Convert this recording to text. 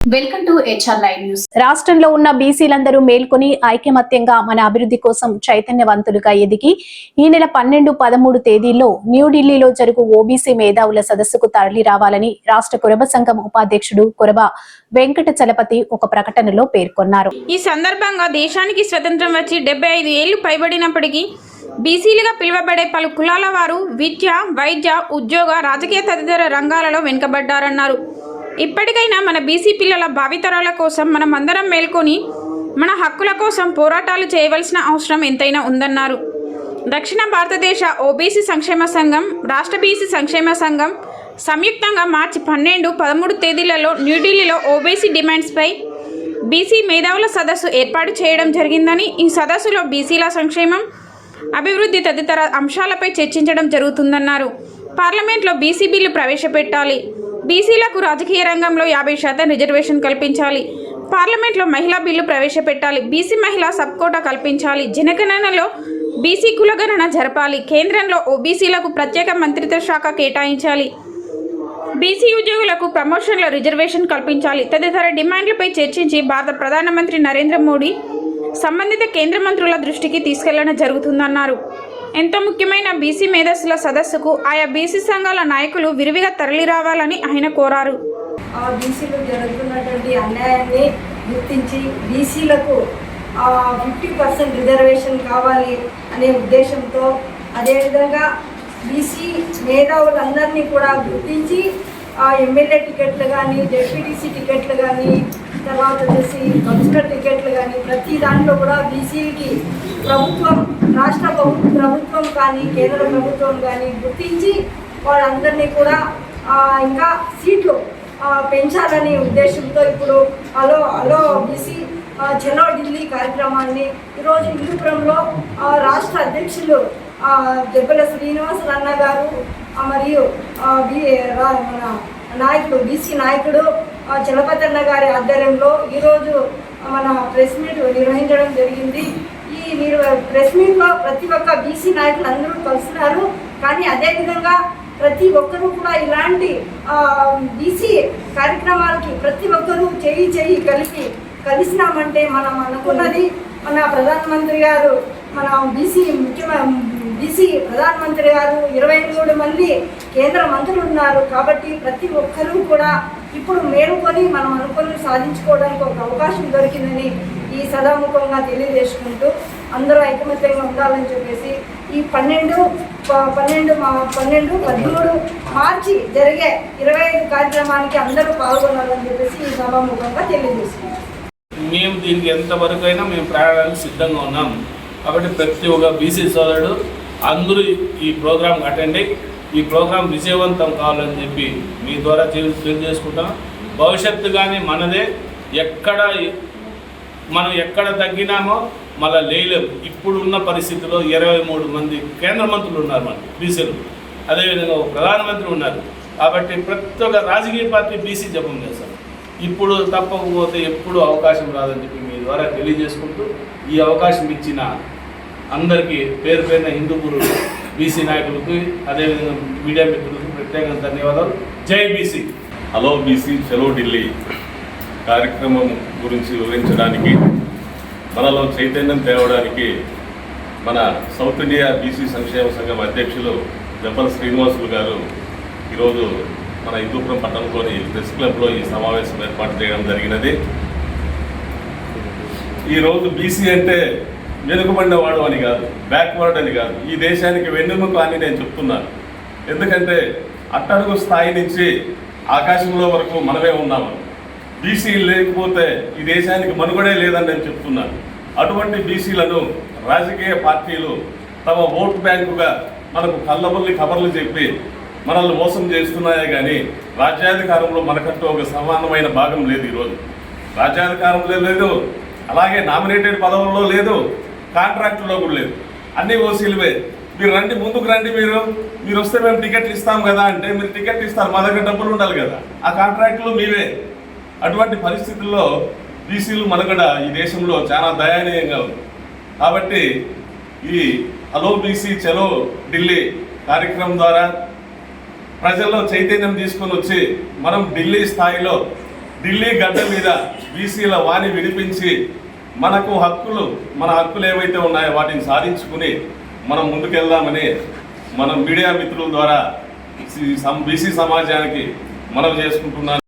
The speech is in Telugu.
Welcome to HR live news. రాష్ట్రంలో ఉన్న బీసీలందరూ మేల్కొని ఐకమత్యంగా మన అభివృద్ధి కోసం చైతన్యవంతులుగా ఎదిగి ఈ నెల 12, 13 తేదీల్లో న్యూఢిల్లీలో జరుగు ఓబీసీ మేధావుల సదస్సుకు తరలి రావాలని రాష్ట్ర కురబ సంఘం ఉపాధ్యక్షుడు కురబ వెంకట చలపతి ఒక ప్రకటనలో పేర్కొన్నారు. ఈ సందర్భంగా దేశానికి స్వతంత్రం వచ్చి 75 ఏళ్లు పైబడినప్పటికీ బీసీలుగా పిలువబడే పలు కులాల వారు విద్య, వైద్య, ఉద్యోగ, రాజకీయ తదితర రంగాలలో వెనుకబడ్డారన్నారు. ఇప్పటికైనా మన బీసీ పిల్లల భావితరాల కోసం మనం అందరం మేల్కొని మన హక్కుల కోసం పోరాటాలు చేయవలసిన అవసరం ఎంతైనా ఉందన్నారు. దక్షిణ భారతదేశ ఓబీసీ సంక్షేమ సంఘం, రాష్ట్ర బీసీ సంక్షేమ సంఘం సంయుక్తంగా మార్చి 12, 13 తేదీలలో న్యూఢిల్లీలో ఓబీసీ డిమాండ్స్పై బీసీ మేధావుల సదస్సు ఏర్పాటు చేయడం జరిగిందని, ఈ సదస్సులో బీసీల సంక్షేమం, అభివృద్ధి తదితర అంశాలపై చర్చించడం జరుగుతుందన్నారు. పార్లమెంట్లో బీసీ బిల్లు ప్రవేశపెట్టాలి. బీసీలకు రాజకీయ రంగంలో 50% రిజర్వేషన్ కల్పించాలి. పార్లమెంట్లో మహిళా బిల్లు ప్రవేశపెట్టాలి. బీసీ మహిళా సబ్ కోటా కల్పించాలి. జనగణనలో బీసీ కులగణన జరపాలి. కేంద్రంలో ఓబీసీలకు ప్రత్యేక మంత్రిత్వ శాఖ కేటాయించాలి. బీసీ ఉద్యోగులకు ప్రమోషన్లో రిజర్వేషన్ కల్పించాలి. తదితర డిమాండ్లపై చర్చించి భారత ప్రధానమంత్రి నరేంద్ర మోడీ సంబంధిత కేంద్ర మంత్రుల దృష్టికి తీసుకెళ్లడం జరుగుతుందన్నారు. ఎంతో ముఖ్యమైన బీసీ మేధస్సుల సదస్సుకు ఆయా బీసీ సంఘాల నాయకులు విరివిగా తరలి రావాలని ఆయన కోరారు. బీసీలు జరుగుతున్నటువంటి అన్యాయాన్ని గుర్తించి బీసీలకు 50% రిజర్వేషన్ కావాలి అనే ఉద్దేశంతో, అదేవిధంగా బీసీ మేధావులందరినీ కూడా గుర్తించి ఎమ్మెల్యే టికెట్లు కానీ, జెడ్పీటీసీ టికెట్లు కానీ, తర్వాత వచ్చేసి కౌన్సిలర్ టికెట్లు కానీ ప్రతి దాంట్లో కూడా బీసీకి ప్రభుత్వం, రాష్ట్ర ప్రభుత్వం కానీ కేంద్ర ప్రభుత్వం కానీ గుర్తించి వాళ్ళందరినీ కూడా ఇంకా సీట్లు పెంచాలనే ఉద్దేశంతో ఇప్పుడు అలో బీసీ చలో ఢిల్లీ కార్యక్రమాన్ని ఈరోజు హిందూపురంలో రాష్ట్ర అధ్యక్షులు దెబ్బల శ్రీనివాస అన్న గారు మరియు మన నాయకుడు బీసీ నాయకుడు చలపతి అన్న గారి ఆధ్వర్యంలో ఈరోజు మన ప్రెస్ మీట్ నిర్వహించడం జరిగింది. ఈ ప్రెస్ మీట్లో ప్రతి ఒక్క బీసీ నాయకులు అందరూ కలుస్తున్నారు. కానీ అదేవిధంగా ప్రతి ఒక్కరూ కూడా ఇలాంటి బీసీ కార్యక్రమాలకి ప్రతి ఒక్కరూ చేయి కలిసినామంటే మనం అనుకున్నది మన ప్రధానమంత్రి గారు, మన బీసీ ప్రధానమంత్రి గారు 23 మంది కేంద్ర మంత్రులు ఉన్నారు. కాబట్టి ప్రతి ఒక్కరూ కూడా ఇప్పుడు మేలుకొని మనం అనుకుని సాధించుకోవడానికి ఒక అవకాశం దొరికిందని ఈ సదాముఖంగా తెలియజేసుకుంటూ అందరూ ఐకమత్యంగా ఉండాలని చెప్పేసి ఈ 12, 13 మార్చి జరిగే 25 కార్యక్రమానికి అందరూ పాల్గొనాలని చెప్పేసి ఈ సభాముఖంగా తెలియజేసుకుంటాం. మేము దీనికి ఎంతవరకు అయినా మేము ప్రయాణానికి సిద్ధంగా ఉన్నాం. కాబట్టి ప్రతి ఒక్క బీసీ సోదరుడు అందరూ ఈ ప్రోగ్రాంకి అటెండ్ అయ్యి ఈ ప్రోగ్రాం విజయవంతం కావాలని చెప్పి మీ ద్వారా తెలియజేసుకుంటాం. భవిష్యత్తు కానీ మనదే, మనం ఎక్కడ తగ్గినామో మళ్ళీ లేలేము. ఇప్పుడున్న పరిస్థితిలో 23 మంది కేంద్ర మంత్రులు ఉన్నారు మనకి బీసీలు, అదేవిధంగా ప్రధానమంత్రి ఉన్నారు. కాబట్టి ప్రతి ఒక్క రాజకీయ పార్టీ బీసీ జపం చేస్తారు. ఇప్పుడు తప్పకపోతే ఎప్పుడు అవకాశం రాదని చెప్పి మీ ద్వారా తెలియజేసుకుంటూ ఈ అవకాశం ఇచ్చిన అందరికీ పేరు పేరున హిందూపూర్ బీసీ నాయకులకు, అదేవిధంగా మీడియా మిత్రులకు ప్రత్యేకంగా ధన్యవాదాలు. జై బీసీ. హలో బీసీ చలో ఢిల్లీ కార్యక్రమం గురించి వివరించడానికి, మనలో చైతన్యం తేవడానికి మన సౌత్ ఇండియా బీసీ సంక్షేమ సంఘం అధ్యక్షులు దెబ్బల శ్రీనివాసులు గారు ఈరోజు మన హిందూపురం పట్టణంలోని ప్రెస్ క్లబ్లో ఈ సమావేశం ఏర్పాటు చేయడం జరిగినది. ఈరోజు బీసీ అంటే వెనుకబడినవాడు అని కాదు, బ్యాక్వర్డ్ అని కాదు, ఈ దేశానికి వెన్నెముక అని నేను చెప్తున్నాను. ఎందుకంటే అట్టడుగు స్థాయి నుంచి ఆకాశంలో వరకు మనమే ఉన్నాము. బీసీ లేకపోతే ఈ దేశానికి మనుగడే లేదని నేను చెప్తున్నాను. అటువంటి బీసీలను రాజకీయ పార్టీలు తమ ఓటు బ్యాంకుగా మనకు కళ్ళబొల్లి కబర్లు చెప్పి మనల్ని మోసం చేస్తున్నాయే కానీ రాజ్యాధికారంలో మనకంటూ ఒక సమానమైన భాగం లేదు. ఈరోజు రాజ్యాధికారంలో లేదు, అలాగే నామినేటెడ్ పదవుల్లో లేదు, కాంట్రాక్టులో కూడా లేదు. అన్నీ ఓసీలువే. మీరు రండి, ముందుకు రండి, మీరు వస్తే మేము టికెట్లు ఇస్తాం కదా అంటే మీరు టికెట్ ఇస్తారు, మా దగ్గర డబ్బులు ఉండాలి కదా, ఆ కాంట్రాక్టులు మీవే. అటువంటి పరిస్థితుల్లో బీసీలు మనుగడ ఈ దేశంలో చాలా దయనీయంగా ఉంది. కాబట్టి ఈ హలో బీసీ చలో ఢిల్లీ కార్యక్రమం ద్వారా ప్రజల్లో చైతన్యం తీసుకొని వచ్చి మనం ఢిల్లీ స్థాయిలో ఢిల్లీ గడ్డ మీద బీసీల వాణి వినిపించి మన హక్కులు ఏవైతే ఉన్నాయో వాటిని సాధించుకుని మనం ముందుకెళ్దామని మనం మీడియా మిత్రుల ద్వారా బీసీ సమాజానికి మనం చేసుకుంటున్నాను.